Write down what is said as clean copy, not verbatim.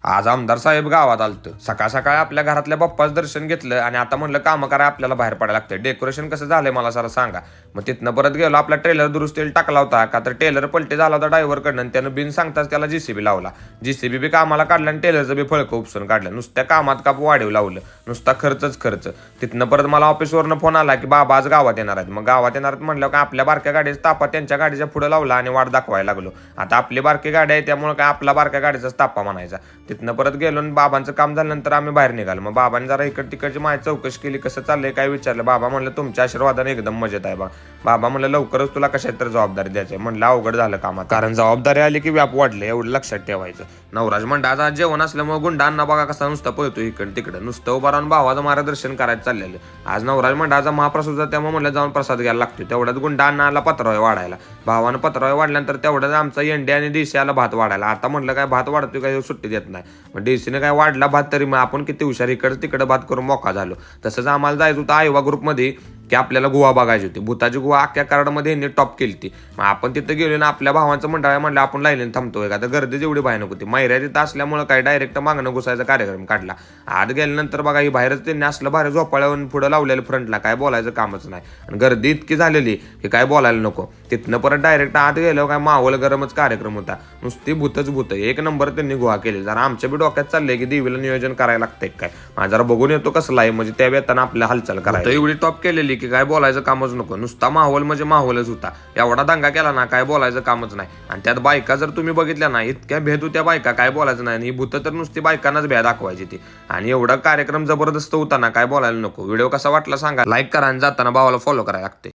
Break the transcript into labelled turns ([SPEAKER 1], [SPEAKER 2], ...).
[SPEAKER 1] आज आमदार साहेब गावात आलतं. सकाळ सकाळी आपल्या घरातल्या बाप्पाचं दर्शन घेतलं आणि आता म्हणलं कामं करा, आपल्याला बाहेर पडायला लागतं. डेकोरेशन कसं झालंय मला जरा सांगा. मग तिथनं परत गेलो, आपला ट्रेलर दुरुस्तीला टाकला होता का, तर टेलर पलटी झाला होता ड्रायव्हरकडनं. त्यानं बिन सांगताच त्याला जीसीबी लावला. जीसीबी बी कामाला काढला आणि टेलरचं बी फळकं उपसून काढलं. नुसत्या कामात काप वाढीव लावलं, नुसता खर्चच खर्च. तिथनं परत मला ऑफिसवरनं फोन आला की बाबा आज गावात येणार आहेत. मग गावात येणार आहेत म्हणलं का आपल्या बारक्या गाडीचा तापा त्यांच्या गाडीच्या पुढे लावला आणि वाट दाखवायला लागलो. आता आपली बारकी गाडी आहे त्यामुळे काय आपला बारक्या गाडीचाच तापा म्हणायचा. तिथनं परत गेलो आणि बाबांचं काम झाल्यानंतर आम्ही बाहेर निघालो. मग बाबांनी जरा इकड तिकडची माझी चौकशी केली, कसं चाललंय काय विचारलं. बाबा म्हणलं तुमच्या आशीर्वादाने एकदम मजेत आहे बा. बाबा म्हणलं लवकरच तुला कशात तर जबाबदारी द्यायची. म्हणलं अवघड झालं कामात, कारण जबाबदारी आली की व्याप वाढले, एवढं लक्षात ठेवायचं. नवराज मंडळाचा आज जेवण असल्यामुळे गुंडांना बघा कसा नुसता पळतो इकडं तिकडं, नुसतं उभा राहून भावाचं मार्गदर्शन करायचं चाललेलं. आज नवराज मंडळाचा महाप्रसाद होता त्यामुळे म्हणलं जाऊन प्रसाद घ्यायला लागतो. तेवढ्याच गुंडांना आला पत्रावळी वाढायला. भावानं पत्रावळी वाढल्यानंतर तेवढ्याच आमचा एंडी आणि डीसी आला भात वाढायला. आता म्हणलं काय भात वाढतोय काय सुट्टी देत नाही. मग डीसीने काय वाढला भात, तरी मग आपण किती हुशार इकडं तिकडं भात करून मोका झालो. तसंच आम्हाला जायचं होतं आयवा ग्रुपमध्ये की आपल्याला गुहा बघायची होती. भूताची गुहा अख्ख्या कार्डमध्ये यांनी टॉप केली ती. मग आपण तिथं गेलो ना, आपल्या भावांचं मंडळ म्हणलं आपण लाईनीने थांबतोय का, तर गर्दीच एवढी भयानक होती. मैऱ्या तिथं असल्यामुळे काय डायरेक्ट मागणं घुसायचा कार्यक्रम काढला. आत गेल्यानंतर बघा ही बाहेरच त्यांनी असलं बाहेर झोपाळ्यावरून पुढं लावलेलं फ्रंटला, काय बोलायचं कामच नाही. आणि गर्दी इतकी झालेली की काय बोलायला नको. तिथनं परत डायरेक्ट आत गेलो, काय माहोल गरमच कार्यक्रम होता. नुसती भूतच भूत. एक नंबर त्यांनी गुहा केली. जरा आमच्या बी डोक्यात चाललंय की देवीला नियोजन करायला लागतंय काय, जरा बघून येतो कसं आहे, म्हणजे त्या वेताना आपल्या हालचाल करायला. एवढी टॉप केलेली की काय बोलायचं कामच नको. नुसता माहोल म्हणजे माहोलच होता. एवढा दंगा केला ना, काय बोलायचं कामच नाही. आणि त्यात बायका जर तुम्ही बघितल्या ना, इतक्या भेद होत्या बायका, काय बोलायचं नाही. आणि ही भूत तर नुसती बायकांनाच भ्या दाखवायची ती. आणि एवढा कार्यक्रम जबरदस्त होता ना, काय बोलायला नको. व्हिडिओ कसा वाटला सांगा, लाईक करा आणि जाताना भावाला फॉलो करायला लागते.